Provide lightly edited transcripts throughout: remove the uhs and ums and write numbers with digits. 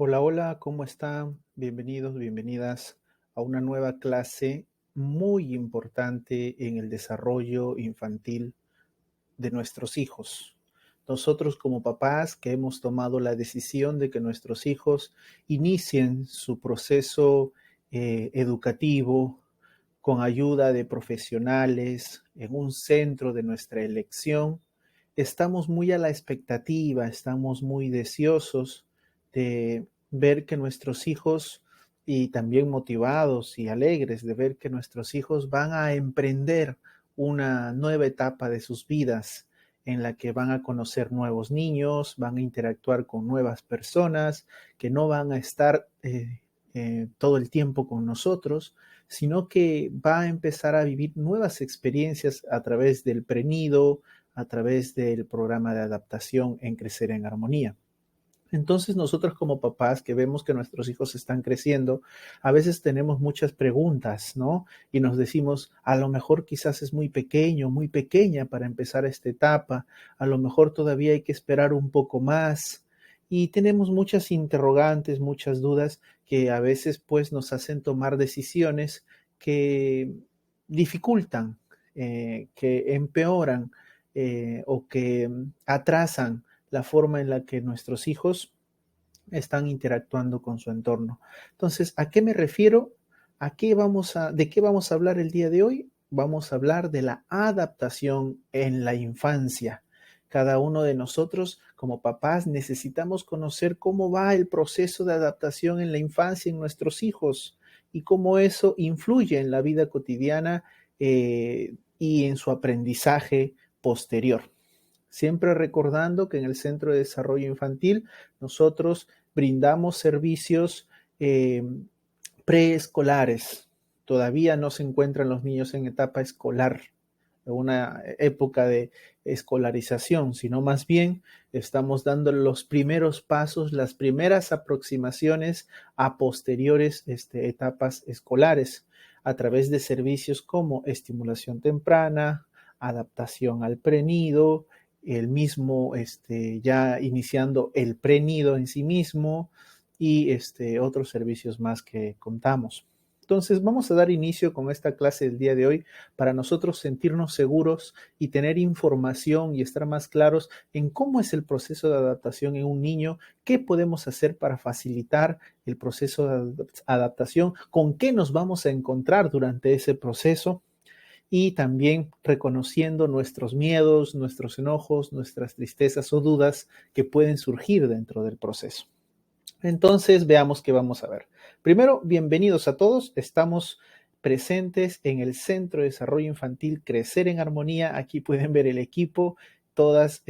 Hola, hola, ¿cómo están? Bienvenidos, bienvenidas a una nueva clase muy importante en el desarrollo infantil de nuestros hijos. Nosotros como papás que hemos tomado la decisión de que nuestros hijos inicien su proceso educativo con ayuda de profesionales en un centro de nuestra elección, estamos muy a la expectativa, estamos muy deseosos de ver que nuestros hijos y también motivados y alegres de ver que nuestros hijos van a emprender una nueva etapa de sus vidas en la que van a conocer nuevos niños, van a interactuar con nuevas personas, que no van a estar todo el tiempo con nosotros, sino que va a empezar a vivir nuevas experiencias a través del prenido, a través del programa de adaptación en Crecer en Armonía. Entonces nosotros como papás que vemos que nuestros hijos están creciendo, a veces tenemos muchas preguntas, ¿no? Y nos decimos, a lo mejor quizás es muy pequeño, muy pequeña para empezar esta etapa, a lo mejor todavía hay que esperar un poco más. Y tenemos muchas interrogantes, muchas dudas que a veces pues nos hacen tomar decisiones que dificultan, que empeoran o que atrasan la forma en la que nuestros hijos están interactuando con su entorno. Entonces, ¿a qué me refiero? ¿De qué vamos a hablar el día de hoy? Vamos a hablar de la adaptación en la infancia. Cada uno de nosotros, como papás, necesitamos conocer cómo va el proceso de adaptación en la infancia en nuestros hijos y cómo eso influye en la vida cotidiana y en su aprendizaje posterior. Siempre recordando que en el Centro de Desarrollo Infantil nosotros brindamos servicios eh, preescolares. Todavía no se encuentran los niños en etapa escolar, en una época de escolarización, sino más bien estamos dando los primeros pasos, las primeras aproximaciones a posteriores etapas escolares a través de servicios como estimulación temprana, adaptación al prenido, el mismo ya iniciando el prenido en sí mismo y otros servicios más que contamos. Entonces vamos a dar inicio con esta clase del día de hoy para nosotros sentirnos seguros y tener información y estar más claros en cómo es el proceso de adaptación en un niño, qué podemos hacer para facilitar el proceso de adaptación, con qué nos vamos a encontrar durante ese proceso y también reconociendo nuestros miedos, nuestros enojos, nuestras tristezas o dudas que pueden surgir dentro del proceso. Entonces, veamos qué vamos a ver. Primero, bienvenidos a todos. Estamos presentes en el Centro de Desarrollo Infantil Crecer en Armonía. Aquí pueden ver el equipo, todas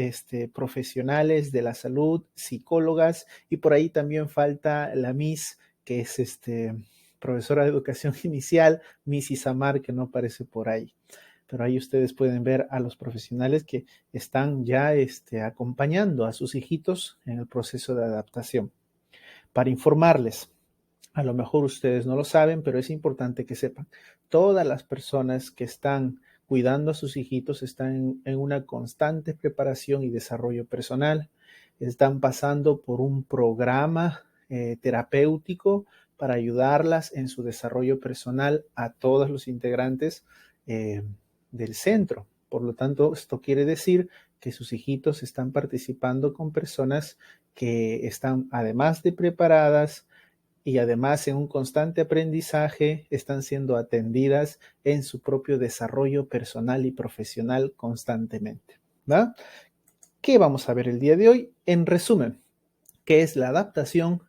profesionales de la salud, psicólogas, y por ahí también falta la Miss, que es profesora de educación inicial, Miss Isamar, que no aparece por ahí. Pero ahí ustedes pueden ver a los profesionales que están ya acompañando a sus hijitos en el proceso de adaptación. Para informarles, a lo mejor ustedes no lo saben, pero es importante que sepan, todas las personas que están cuidando a sus hijitos están en una constante preparación y desarrollo personal, están pasando por un programa terapéutico para ayudarlas en su desarrollo personal a todos los integrantes del centro. Por lo tanto, esto quiere decir que sus hijitos están participando con personas que están, además de preparadas y además en un constante aprendizaje, están siendo atendidas en su propio desarrollo personal y profesional constantemente, ¿va? ¿Qué vamos a ver el día de hoy? En resumen, ¿qué es la adaptación?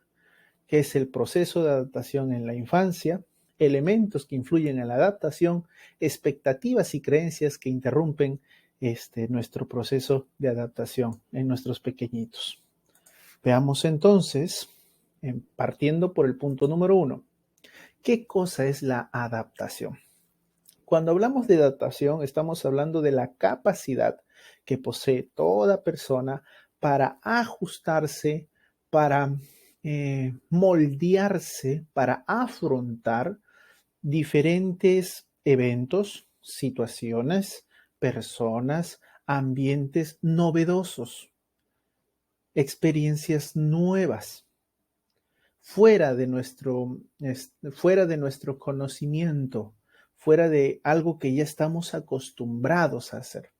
¿Qué es el proceso de adaptación en la infancia? Elementos que influyen en la adaptación, expectativas y creencias que interrumpen nuestro proceso de adaptación en nuestros pequeñitos. Veamos entonces, partiendo por el punto número 1, ¿qué cosa es la adaptación? Cuando hablamos de adaptación, estamos hablando de la capacidad que posee toda persona para ajustarse, para moldearse, para afrontar diferentes eventos, situaciones, personas, ambientes novedosos, experiencias nuevas. fuera de fuera de nuestro conocimiento, fuera de algo que ya estamos acostumbrados a hacer.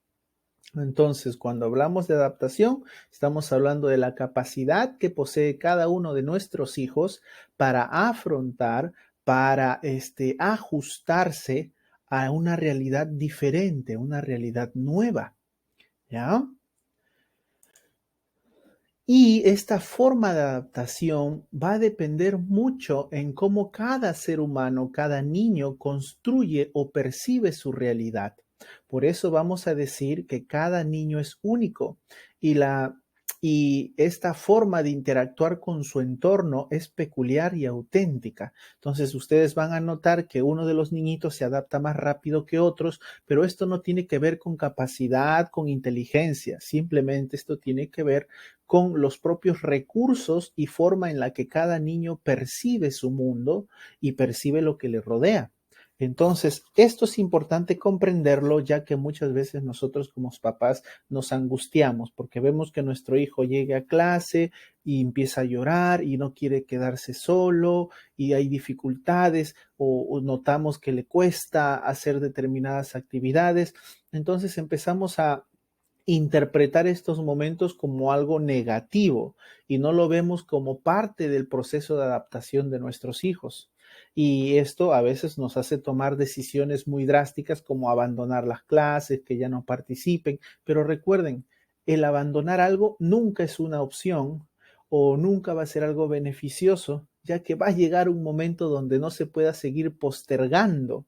Entonces, cuando hablamos de adaptación, estamos hablando de la capacidad que posee cada uno de nuestros hijos para afrontar, para ajustarse a una realidad diferente, una realidad nueva, ¿ya? Y esta forma de adaptación va a depender mucho en cómo cada ser humano, cada niño construye o percibe su realidad. Por eso vamos a decir que cada niño es único y y esta forma de interactuar con su entorno es peculiar y auténtica. Entonces ustedes van a notar que uno de los niñitos se adapta más rápido que otros, pero esto no tiene que ver con capacidad, con inteligencia, simplemente esto tiene que ver con los propios recursos y forma en la que cada niño percibe su mundo y percibe lo que le rodea. Entonces, esto es importante comprenderlo, ya que muchas veces nosotros como papás nos angustiamos porque vemos que nuestro hijo llegue a clase y empieza a llorar y no quiere quedarse solo y hay dificultades o notamos que le cuesta hacer determinadas actividades. Entonces empezamos a interpretar estos momentos como algo negativo y no lo vemos como parte del proceso de adaptación de nuestros hijos. Y esto a veces nos hace tomar decisiones muy drásticas como abandonar las clases, que ya no participen. Pero recuerden, el abandonar algo nunca es una opción o nunca va a ser algo beneficioso, ya que va a llegar un momento donde no se pueda seguir postergando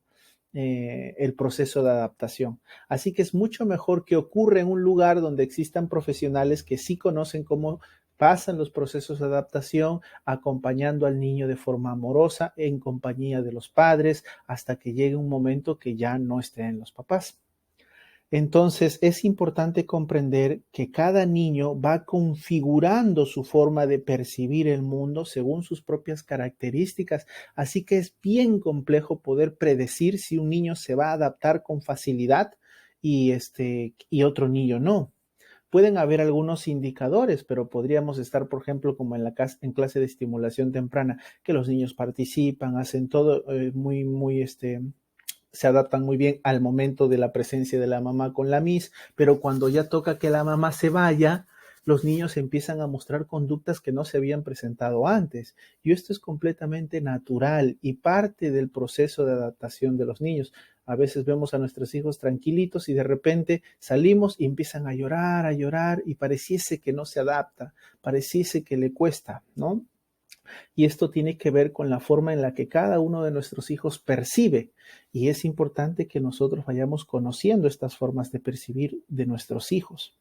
el proceso de adaptación. Así que es mucho mejor que ocurra en un lugar donde existan profesionales que sí conocen cómo pasan los procesos de adaptación, acompañando al niño de forma amorosa, en compañía de los padres, hasta que llegue un momento que ya no estén los papás. Entonces, es importante comprender que cada niño va configurando su forma de percibir el mundo según sus propias características, así que es bien complejo poder predecir si un niño se va a adaptar con facilidad y otro niño no. Pueden haber algunos indicadores, pero podríamos estar, por ejemplo, como en clase de estimulación temprana, que los niños participan, hacen todo se adaptan muy bien al momento de la presencia de la mamá con la Miss, pero cuando ya toca que la mamá se vaya, los niños empiezan a mostrar conductas que no se habían presentado antes. Y esto es completamente natural y parte del proceso de adaptación de los niños. A veces vemos a nuestros hijos tranquilitos y de repente salimos y empiezan a llorar y pareciese que no se adapta, pareciese que le cuesta, ¿no? Y esto tiene que ver con la forma en la que cada uno de nuestros hijos percibe. Y es importante que nosotros vayamos conociendo estas formas de percibir de nuestros hijos.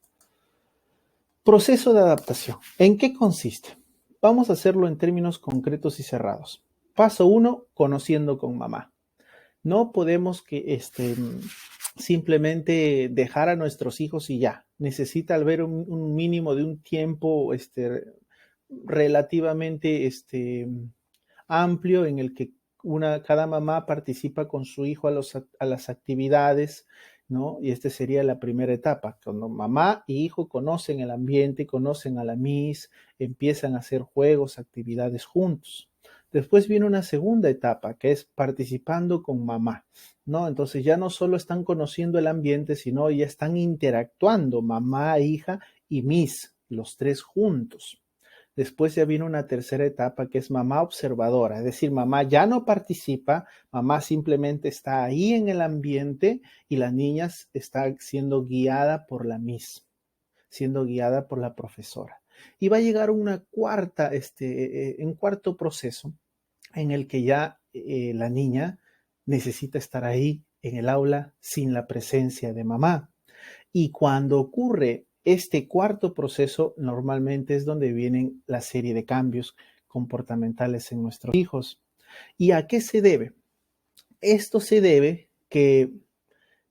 Proceso de adaptación. ¿En qué consiste? Vamos a hacerlo en términos concretos y cerrados. Paso 1, conociendo con mamá. No podemos simplemente dejar a nuestros hijos y ya. Necesita haber un mínimo de un tiempo relativamente amplio en el que cada mamá participa con su hijo a las actividades, ¿no? Y esta sería la primera etapa, cuando mamá y hijo conocen el ambiente, conocen a la Miss, empiezan a hacer juegos, actividades juntos. Después viene una segunda etapa, que es participando con mamá, ¿no? Entonces ya no solo están conociendo el ambiente, sino ya están interactuando mamá, hija y Miss, los tres juntos. Después ya viene una tercera etapa que es mamá observadora, es decir, mamá ya no participa, mamá simplemente está ahí en el ambiente y la niña está siendo guiada por la Miss, siendo guiada por la profesora. Y va a llegar un cuarto proceso en el que ya la niña necesita estar ahí en el aula sin la presencia de mamá. Y cuando ocurre este cuarto proceso, normalmente es donde vienen la serie de cambios comportamentales en nuestros hijos. ¿Y a qué se debe? Esto se debe que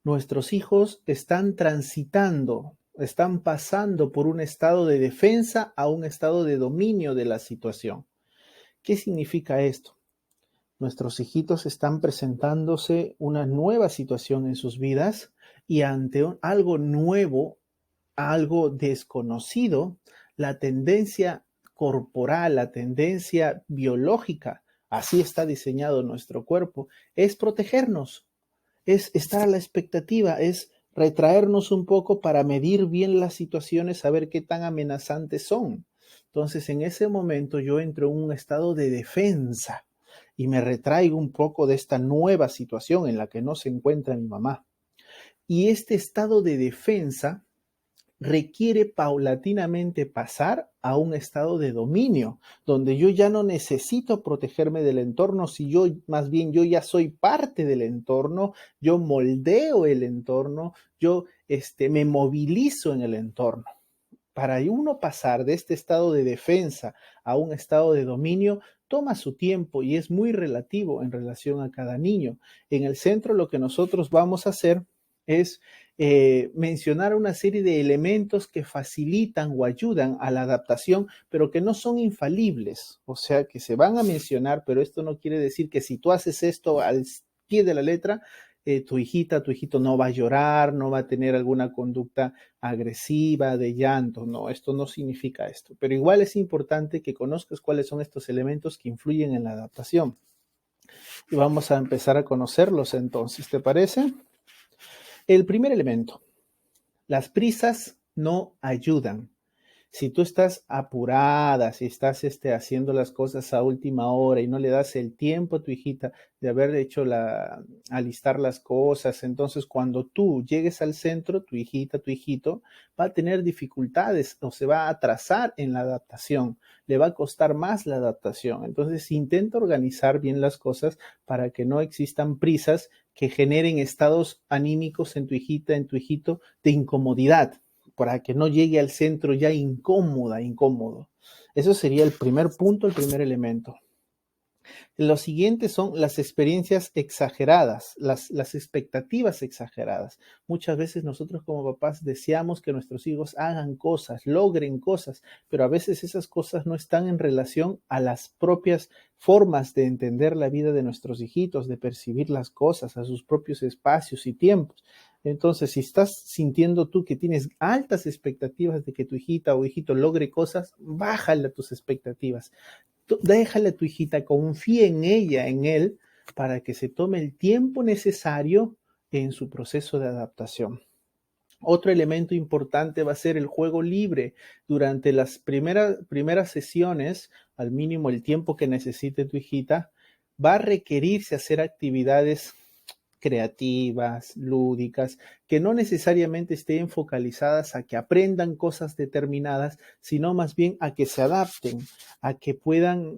nuestros hijos están transitando, están pasando por un estado de defensa a un estado de dominio de la situación. ¿Qué significa esto? Nuestros hijitos están presentándose una nueva situación en sus vidas y ante algo nuevo, algo desconocido, la tendencia corporal, la tendencia biológica, así está diseñado nuestro cuerpo, es protegernos, es estar a la expectativa, es retraernos un poco para medir bien las situaciones, saber qué tan amenazantes son. Entonces, en ese momento yo entro en un estado de defensa y me retraigo un poco de esta nueva situación en la que no se encuentra mi mamá. Y este estado de defensa requiere paulatinamente pasar a un estado de dominio, donde yo ya no necesito protegerme del entorno, si yo más bien yo ya soy parte del entorno, yo moldeo el entorno, yo me movilizo en el entorno. Para uno pasar de este estado de defensa a un estado de dominio, toma su tiempo y es muy relativo en relación a cada niño. En el centro lo que nosotros vamos a hacer es mencionar una serie de elementos que facilitan o ayudan a la adaptación, pero que no son infalibles. O sea, que se van a mencionar, pero esto no quiere decir que si tú haces esto al pie de la letra, tu hijita, tu hijito no va a llorar, no va a tener alguna conducta agresiva, de llanto. No, esto no significa esto. Pero igual es importante que conozcas cuáles son estos elementos que influyen en la adaptación. Y vamos a empezar a conocerlos entonces, ¿te parece? El primer elemento, las prisas no ayudan. Si tú estás apurada, si estás haciendo las cosas a última hora y no le das el tiempo a tu hijita de haber hecho alistar las cosas, entonces cuando tú llegues al centro, tu hijita, tu hijito, va a tener dificultades o se va a atrasar en la adaptación, le va a costar más la adaptación. Entonces intenta organizar bien las cosas para que no existan prisas que generen estados anímicos en tu hijita, en tu hijito, de incomodidad, para que no llegue al centro ya incómodo. Eso sería el primer punto, el primer elemento. Lo siguiente son las experiencias exageradas, las expectativas exageradas. Muchas veces nosotros como papás deseamos que nuestros hijos hagan cosas, logren cosas, pero a veces esas cosas no están en relación a las propias formas de entender la vida de nuestros hijitos, de percibir las cosas, a sus propios espacios y tiempos. Entonces, si estás sintiendo tú que tienes altas expectativas de que tu hijita o hijito logre cosas, bájale tus expectativas. Déjale a tu hijita, confía en ella, en él, para que se tome el tiempo necesario en su proceso de adaptación. Otro elemento importante va a ser el juego libre. Durante las primeras sesiones, al mínimo el tiempo que necesite tu hijita, va a requerirse hacer actividades creativas, lúdicas, que no necesariamente estén focalizadas a que aprendan cosas determinadas, sino más bien a que se adapten, a que puedan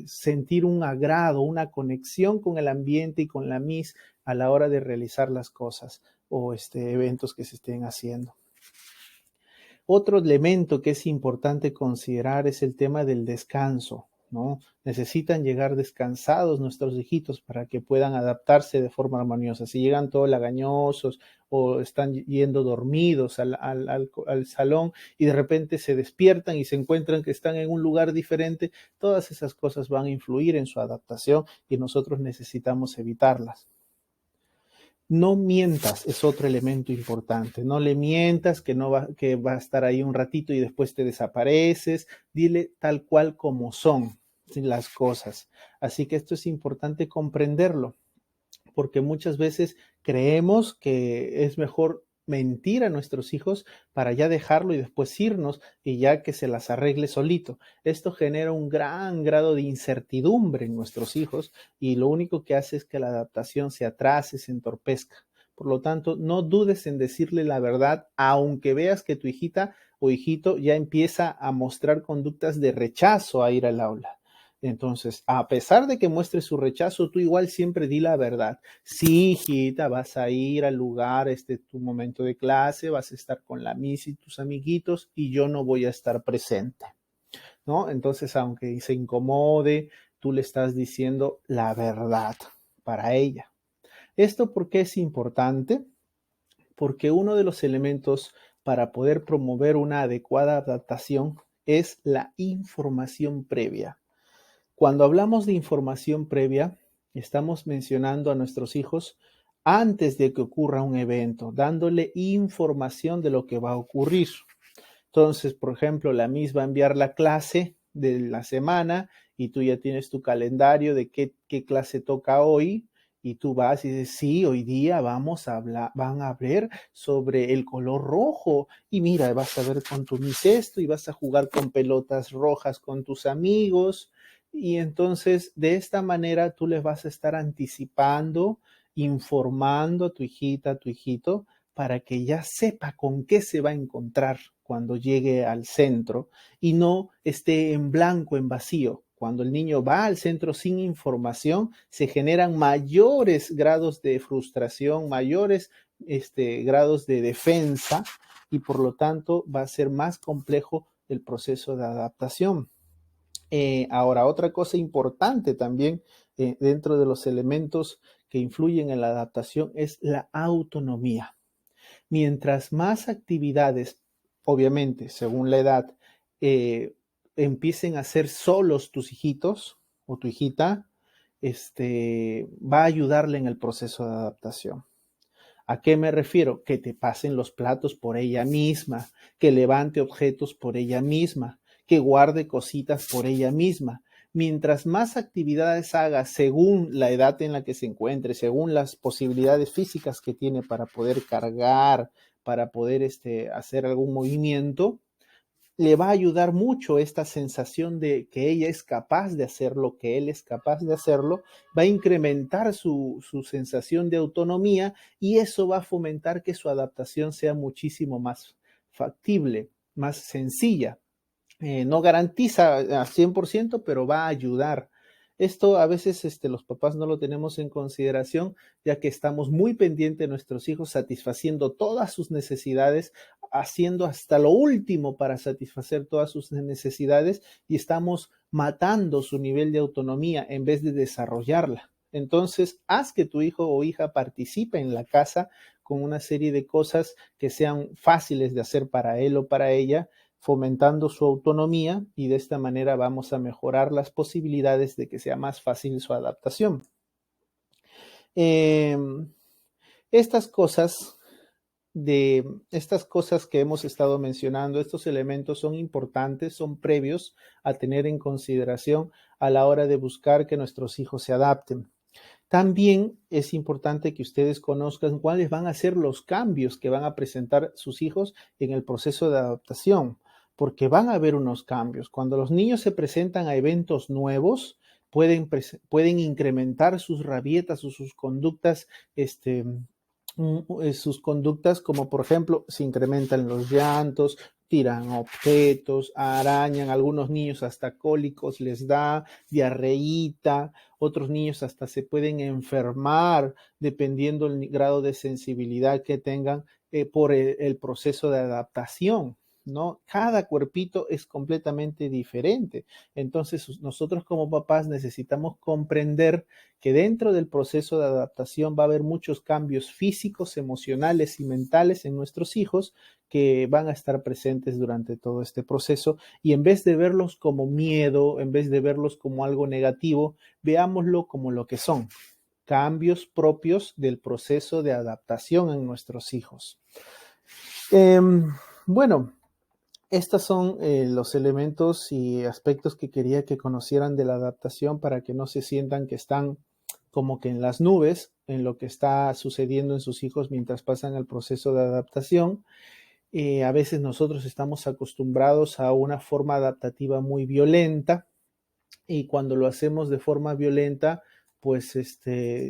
sentir un agrado, una conexión con el ambiente y con la MIS a la hora de realizar las cosas o eventos que se estén haciendo. Otro elemento que es importante considerar es el tema del descanso, ¿no? Necesitan llegar descansados nuestros hijitos para que puedan adaptarse de forma armoniosa. Si llegan todos lagañosos o están yendo dormidos al salón y de repente se despiertan y se encuentran que están en un lugar diferente, todas esas cosas van a influir en su adaptación y nosotros necesitamos evitarlas. No mientas, es otro elemento importante. No le mientas que va a estar ahí un ratito y después te desapareces. Dile tal cual como son las cosas. Así que esto es importante comprenderlo, porque muchas veces creemos que es mejor mentir a nuestros hijos para ya dejarlo y después irnos y ya que se las arregle solito. Esto genera un gran grado de incertidumbre en nuestros hijos y lo único que hace es que la adaptación se atrase, se entorpezca. Por lo tanto, no dudes en decirle la verdad, aunque veas que tu hijita o hijito ya empieza a mostrar conductas de rechazo a ir al aula. Entonces, a pesar de que muestre su rechazo, tú igual siempre di la verdad. Sí, hijita, vas a ir al lugar, tu momento de clase, vas a estar con la Miss y tus amiguitos y yo no voy a estar presente, ¿no? Entonces, aunque se incomode, tú le estás diciendo la verdad para ella. ¿Esto por qué es importante? Porque uno de los elementos para poder promover una adecuada adaptación es la información previa. Cuando hablamos de información previa, estamos mencionando a nuestros hijos antes de que ocurra un evento, dándole información de lo que va a ocurrir. Entonces, por ejemplo, la Miss va a enviar la clase de la semana y tú ya tienes tu calendario de qué clase toca hoy y tú vas y dices, sí, hoy día vamos a hablar, van a ver sobre el color rojo y mira, vas a ver con tu Miss esto y vas a jugar con pelotas rojas con tus amigos y entonces de esta manera tú les vas a estar anticipando, informando a tu hijita, a tu hijito, para que ya sepa con qué se va a encontrar cuando llegue al centro y no esté en blanco, en vacío. Cuando el niño va al centro sin información, se generan mayores grados de frustración, mayores grados de defensa y por lo tanto va a ser más complejo el proceso de adaptación. Ahora, otra cosa importante también dentro de los elementos que influyen en la adaptación es la autonomía. Mientras más actividades, obviamente, según la edad, empiecen a hacer solos tus hijitos o tu hijita, va a ayudarle en el proceso de adaptación. ¿A qué me refiero? Que te pasen los platos por ella misma, que levante objetos por ella misma, que guarde cositas por ella misma. Mientras más actividades haga según la edad en la que se encuentre, según las posibilidades físicas que tiene para poder cargar, para poder hacer algún movimiento, le va a ayudar mucho esta sensación de que ella es capaz de hacerlo, que él es capaz de hacerlo, va a incrementar su sensación de autonomía y eso va a fomentar que su adaptación sea muchísimo más factible, más sencilla. No garantiza al 100%, pero va a ayudar. Esto a veces los papás no lo tenemos en consideración, ya que estamos muy pendientes de nuestros hijos, satisfaciendo todas sus necesidades, haciendo hasta lo último para satisfacer todas sus necesidades y estamos matando su nivel de autonomía en vez de desarrollarla. Entonces, haz que tu hijo o hija participe en la casa con una serie de cosas que sean fáciles de hacer para él o para ella, fomentando su autonomía y de esta manera vamos a mejorar las posibilidades de que sea más fácil su adaptación. Eh, estas cosas estas cosas que hemos estado mencionando, estos elementos son importantes, son previos a tener en consideración a la hora de buscar que nuestros hijos se adapten. También es importante que ustedes conozcan cuáles van a ser los cambios que van a presentar sus hijos en el proceso de adaptación, porque van a haber unos cambios. Cuando los niños se presentan a eventos nuevos, pueden incrementar sus rabietas o sus conductas, sus conductas, como por ejemplo, se incrementan los llantos, tiran objetos, arañan, algunos niños hasta cólicos les da, diarreíta, otros niños hasta se pueden enfermar dependiendo del grado de sensibilidad que tengan por el proceso de adaptación. ¿No? Cada cuerpito es completamente diferente. Entonces, nosotros como papás necesitamos comprender que dentro del proceso de adaptación va a haber muchos cambios físicos, emocionales y mentales en nuestros hijos que van a estar presentes durante todo este proceso y en vez de verlos como miedo, en vez de verlos como algo negativo, veámoslo como lo que son, cambios propios del proceso de adaptación en nuestros hijos. Bueno, estos son los elementos y aspectos que quería que conocieran de la adaptación para que no se sientan que están como que en las nubes, en lo que está sucediendo en sus hijos mientras pasan el proceso de adaptación. A veces nosotros estamos acostumbrados a una forma adaptativa muy violenta y cuando lo hacemos de forma violenta, pues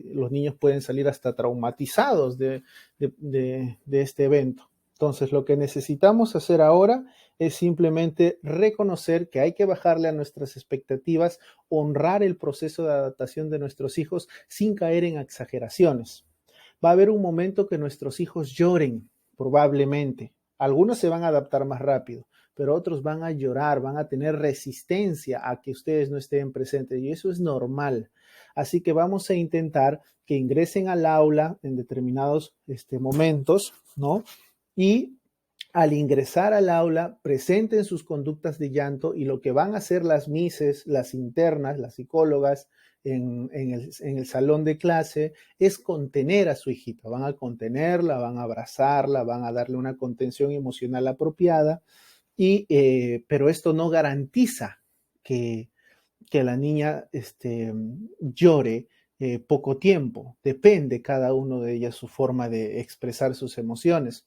los niños pueden salir hasta traumatizados de este evento. Entonces, lo que necesitamos hacer ahora es simplemente reconocer que hay que bajarle a nuestras expectativas, honrar el proceso de adaptación de nuestros hijos sin caer en exageraciones. Va a haber un momento que nuestros hijos lloren, probablemente. Algunos se van a adaptar más rápido, pero otros van a llorar, van a tener resistencia a que ustedes no estén presentes y eso es normal. Así que vamos a intentar que ingresen al aula en determinados momentos, ¿no? Y al ingresar al aula, presenten sus conductas de llanto y lo que van a hacer las mises, las internas, las psicólogas en el salón de clase es contener a su hijita. Van a contenerla, van a abrazarla, van a darle una contención emocional apropiada pero esto no garantiza que, que la niña llore poco tiempo. Depende cada uno de ellas su forma de expresar sus emociones.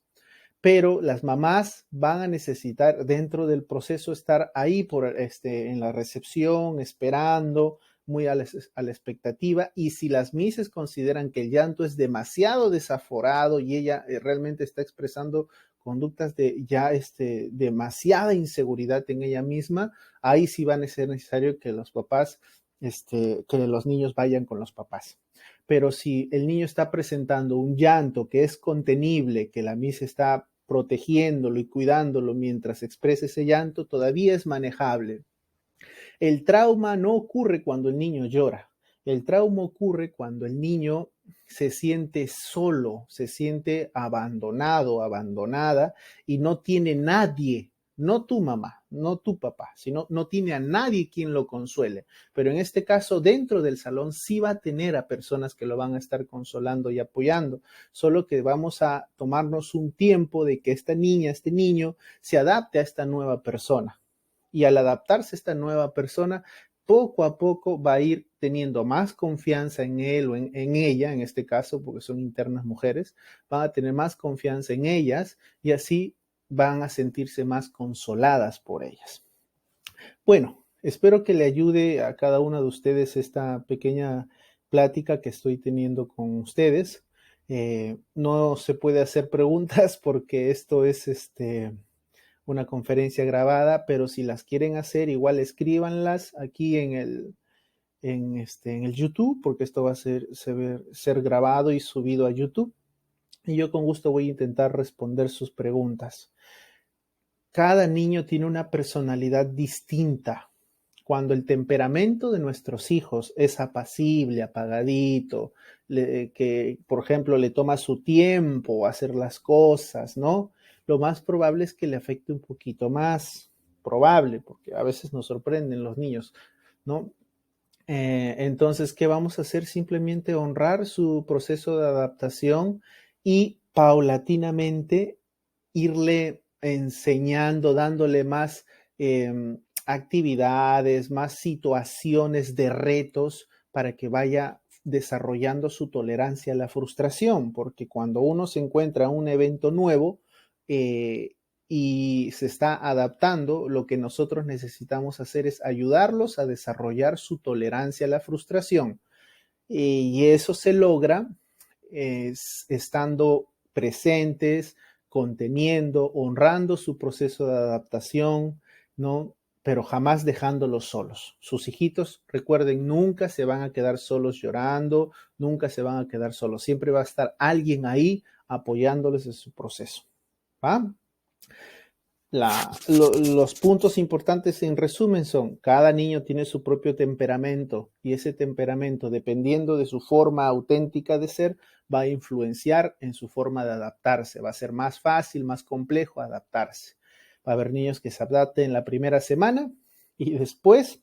Pero las mamás van a necesitar dentro del proceso estar ahí en la recepción, esperando, muy a la expectativa. Y si las mises consideran que el llanto es demasiado desaforado y ella realmente está expresando conductas de ya demasiada inseguridad en ella misma, ahí sí va a ser necesario que los papás, que los niños vayan con los papás. Pero si el niño está presentando un llanto que es contenible, que la MIS está protegiéndolo y cuidándolo mientras expresa ese llanto, todavía es manejable. El trauma no ocurre cuando el niño llora. El trauma ocurre cuando el niño se siente solo, se siente abandonado, abandonada y no tiene nadie, no tu mamá, no tu papá, sino no tiene a nadie quien lo consuele. Pero en este caso, dentro del salón sí va a tener a personas que lo van a estar consolando y apoyando, solo que vamos a tomarnos un tiempo de que esta niña, este niño, se adapte a esta nueva persona. Y al adaptarse a esta nueva persona, poco a poco va a ir teniendo más confianza en él o en ella, en este caso, porque son internas mujeres, van a tener más confianza en ellas y así van a sentirse más consoladas por ellas. Bueno, espero que le ayude a cada una de ustedes esta pequeña plática que estoy teniendo con ustedes. No se puede hacer preguntas porque esto es una conferencia grabada, pero si las quieren hacer, igual escríbanlas aquí en el YouTube, porque esto va a ser grabado y subido a YouTube. Y yo con gusto voy a intentar responder sus preguntas. Cada niño tiene una personalidad distinta. Cuando el temperamento de nuestros hijos es apacible, apagadito, que por ejemplo le toma su tiempo hacer las cosas, ¿no? Lo más probable es que le afecte un poquito más, probable, porque a veces nos sorprenden los niños, ¿no? Entonces, ¿qué vamos a hacer? Simplemente honrar su proceso de adaptación y paulatinamente irle enseñando, dándole más actividades, más situaciones de retos para que vaya desarrollando su tolerancia a la frustración, porque cuando uno se encuentra en un evento nuevo y se está adaptando, lo que nosotros necesitamos hacer es ayudarlos a desarrollar su tolerancia a la frustración. Y eso se logra estando presentes, conteniendo, honrando su proceso de adaptación, ¿no? Pero jamás dejándolos solos. Sus hijitos, recuerden, nunca se van a quedar solos llorando, nunca se van a quedar solos. Siempre va a estar alguien ahí apoyándoles en su proceso. ¿Va? Los puntos importantes en resumen son, cada niño tiene su propio temperamento y ese temperamento, dependiendo de su forma auténtica de ser, va a influenciar en su forma de adaptarse. Va a ser más fácil, más complejo adaptarse. Va a haber niños que se adapten la primera semana y después,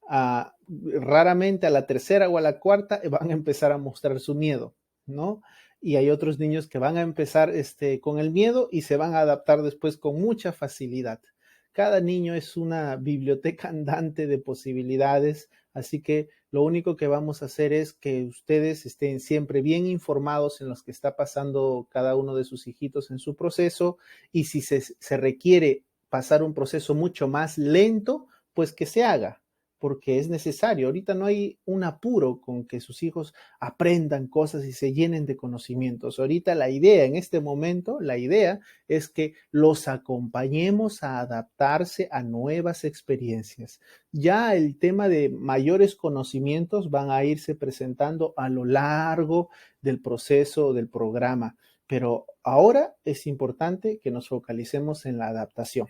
raramente a la tercera o a la cuarta, van a empezar a mostrar su miedo, ¿no? Y hay otros niños que van a empezar con el miedo y se van a adaptar después con mucha facilidad. Cada niño es una biblioteca andante de posibilidades, así que lo único que vamos a hacer es que ustedes estén siempre bien informados en lo que está pasando cada uno de sus hijitos en su proceso y si se requiere pasar un proceso mucho más lento, pues que se haga, porque es necesario. Ahorita no hay un apuro con que sus hijos aprendan cosas y se llenen de conocimientos. Ahorita la idea, en este momento, la idea es que los acompañemos a adaptarse a nuevas experiencias. Ya el tema de mayores conocimientos van a irse presentando a lo largo del proceso del programa, pero ahora es importante que nos focalicemos en la adaptación.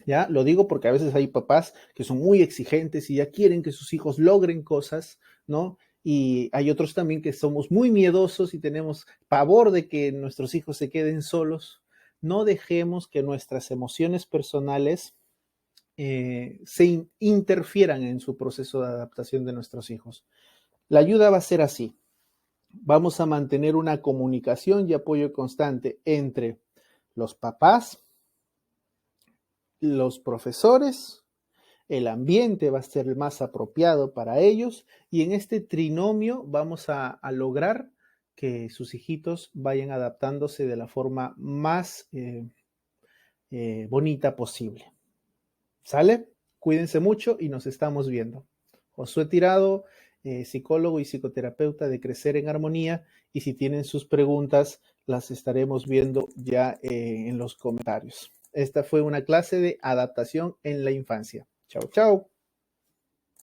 ¿Ya? Lo digo porque a veces hay papás que son muy exigentes y ya quieren que sus hijos logren cosas, ¿no? Y hay otros también que somos muy miedosos y tenemos pavor de que nuestros hijos se queden solos. No dejemos que nuestras emociones personales se interfieran en su proceso de adaptación de nuestros hijos. La ayuda va a ser así. Vamos a mantener una comunicación y apoyo constante entre los papás, los profesores, el ambiente va a ser el más apropiado para ellos y en este trinomio vamos a lograr que sus hijitos vayan adaptándose de la forma más bonita posible. ¿Sale? Cuídense mucho y nos estamos viendo. Josué Tirado, psicólogo y psicoterapeuta de Crecer en Armonía, y si tienen sus preguntas, las estaremos viendo ya en los comentarios. Esta fue una clase de adaptación en la infancia. Chao, chao.